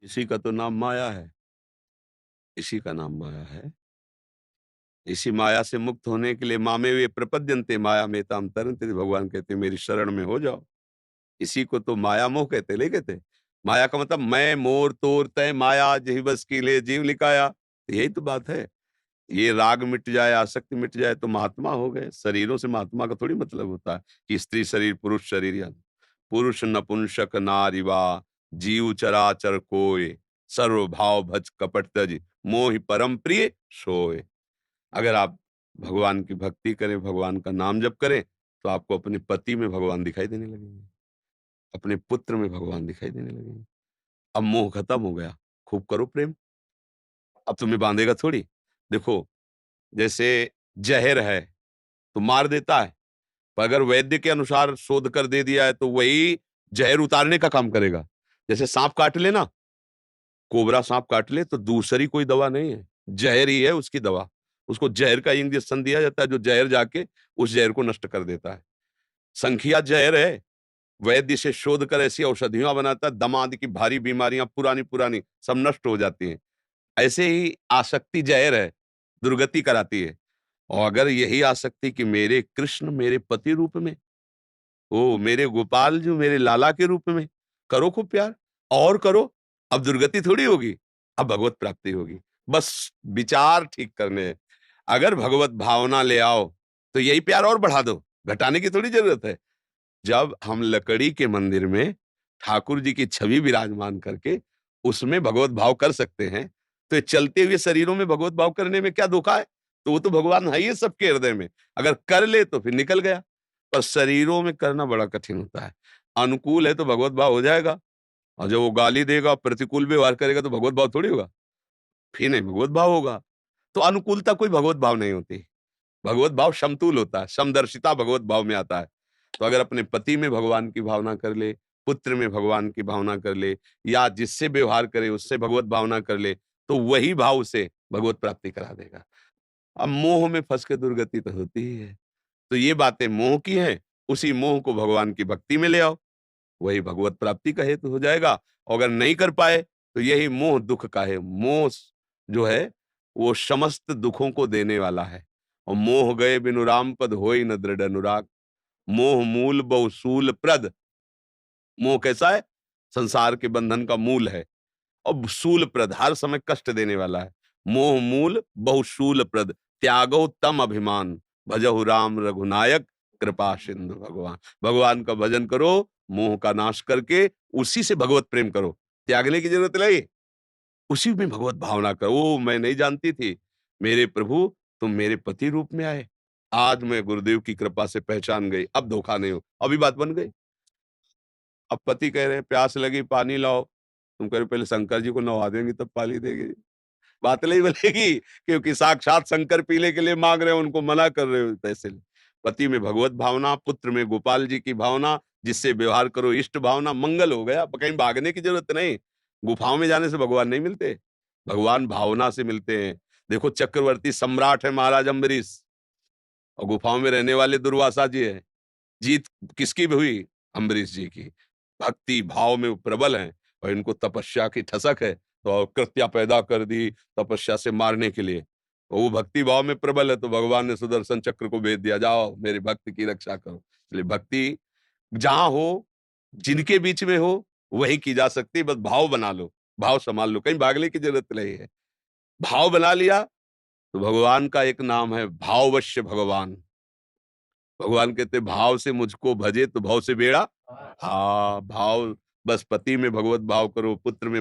इसी का तो नाम माया है। इसी का नाम माया है। इसी माया से मुक्त होने के लिए मामे वे प्रपद्यन्ते माया मेताम तरन्ते, भगवान कहते हैं मेरी शरण में हो जाओ। इसी को तो माया मोह कहते, नहीं कहते? माया का मतलब मैं मोर तोर तय माया जेहि बस की ले जीव लिकाया। तो यही तो बात है। ये राग मिट जाए, आसक्ति मिट जाए तो महात्मा हो गए। शरीरों से महात्मा का थोड़ी मतलब होता है कि स्त्री शरीर, पुरुष शरीर या पुरुष नपुंसक नारिवा, जीव चराचर कोय, सर्व भाव भज कपट तज, मोहि परम प्रिय सोय। अगर आप भगवान की भक्ति करें, भगवान का नाम जप करें, तो आपको अपने पति में भगवान दिखाई देने लगेंगे, अपने पुत्र में भगवान दिखाई देने लगेंगे। अब मोह खत्म हो गया, खूब करो प्रेम, अब तुम्हें बांधेगा थोड़ी। देखो, जैसे जहर है, तो मार देता है, पर अगर वैद्य के अनुसार शोध कर दे दिया है, तो वही जहर उतारने का काम करेगा। जैसे सांप काट ले ना, कोबरा सांप काट ले, तो दूसरी कोई दवा नहीं है, जहर ही है उसकी दवा। उसको जहर का इंजेक्शन दिया जाता है, जो जहर जाके उस जहर को नष्ट कर देता है। संखिया जहर है, वैद्य से शोध कर ऐसी औषधियां बनाता है, दमा आदि की भारी बीमारियां पुरानी-पुरानी सब नष्ट हो जाती हैं। ऐसे ही आसक्ति जहर है, दुर्गति कराती है। और अगर यही आसक्ति कि मेरे कृष्ण मेरे पति रूप में, ओ मेरे गोपाल जो मेरे लाला के रूप में, करो खूब प्यार और करो, अब दुर्गति थोड़ी होगी, अब भगवत प्राप्ति होगी। बस विचार ठीक करने हैं। अगर भगवत भावना ले आओ, तो यही प्यार और बढ़ा दो, घटाने की थोड़ी जरूरत है। जब हम लकड़ी के मंदिर में ठाकुर जी की छवि विराजमान करके उसमें भगवत भाव कर सकते हैं, तो ये चलते हुए शरीरों में भगवत भाव करने में क्या धोखा है? तो वो तो भगवान है ही है सबके हृदय में। अगर कर ले तो फिर निकल गया, पर शरीरों में करना बड़ा कठिन होता है। अनुकूल है तो भगवत भाव हो जाएगा, और जब वो गाली देगा, प्रतिकूल व्यवहार करेगा तो भगवत भाव थोड़ी होगा, फिर नहीं भगवत भाव होगा। तो अनुकूलता कोई भगवत भाव नहीं होती। भगवत भाव समतुल होता है, समदर्शिता भगवत भाव में आता है। तो अगर अपने पति में भगवान की भावना कर ले, पुत्र में भगवान की भावना कर ले, या जिससे व्यवहार करे उससे भगवत भावना कर ले, तो वही भाव उसे भगवत प्राप्ति करा देगा। अब मोह में फंस के दुर्गति तो होती ही है। तो ये बातें मोह की हैं, उसी मोह को भगवान की भक्ति में ले आओ, वही भगवत प्राप्ति का हेतु हो जाएगा। और अगर नहीं कर पाए, तो यही मोह दुःख का है। मोह जो है, वो समस्त दुखों को देने वाला है। और मोह गए बिनु राम पद होई न दृढ़ अनुराग, मोह मूल बहु सूल प्रद। मोह कैसा है? संसार के बंधन का मूल है, और सूल प्रद हर समय कष्ट देने वाला है। मोह मूल बहु शूल प्रद, त्यागो तम अभिमान, भजहु राम रघुनायक, कृपा सिंधु भगवान। भगवान का भजन करो, मोह का नाश करके उसी से भगवत प्रेम करो, त्यागने की जरूरत नहीं। उसी में भगवत भावना करो। ओ मैं नहीं जानती थी, मेरे प्रभु तुम मेरे पति रूप में आए, आज मैं गुरुदेव की कृपा से पहचान गई, अब धोखा नहीं हो। अभी बात बन गई। अब पति कह रहे हैं प्यास लगी पानी लाओ, तुम कह रहे हो पहले शंकर जी को नवा देंगी तब पानी देंगे। बात नहीं बनेगी, क्योंकि साक्षात शंकर पीने के लिए मांग रहे हो, उनको मना कर रहे हो पैसे ले। पति में भगवत भावना, पुत्र में गोपाल जी की भावना, जिससे व्यवहार करो इष्ट भावना, मंगल हो गया। अब कहीं भागने की जरूरत नहीं। गुफाओं में जाने से भगवान नहीं मिलते, भगवान भावना से मिलते हैं। देखो चक्रवर्ती सम्राट है महाराज अम्बरीश, और गुफाओं में रहने वाले दुर्वासा जी है। जीत किसकी भी हुई? अम्बरीश जी की। भक्ति भाव में वो प्रबल हैं, और इनको तपस्या की ठसक है, तो कृत्या पैदा कर दी तपस्या से मारने के लिए। और वो भक्ति भाव में प्रबल है, तो भगवान ने सुदर्शन चक्र को भेज दिया, जाओ मेरे भक्त की रक्षा करो। इसलिए भक्ति जहां हो, जिनके बीच में हो, वही की जा सकती है। बस भाव बना लो, भाव संभाल लो, कहीं भागने की जरूरत नहीं है। भाव बना लिया, तो भगवान का एक नाम है भाववश्य भगवान। भगवान कहते भाव से मुझको भजे तो भाव से बेड़ा। हाँ, भाव, बस पति में भगवत भाव करो, पुत्र में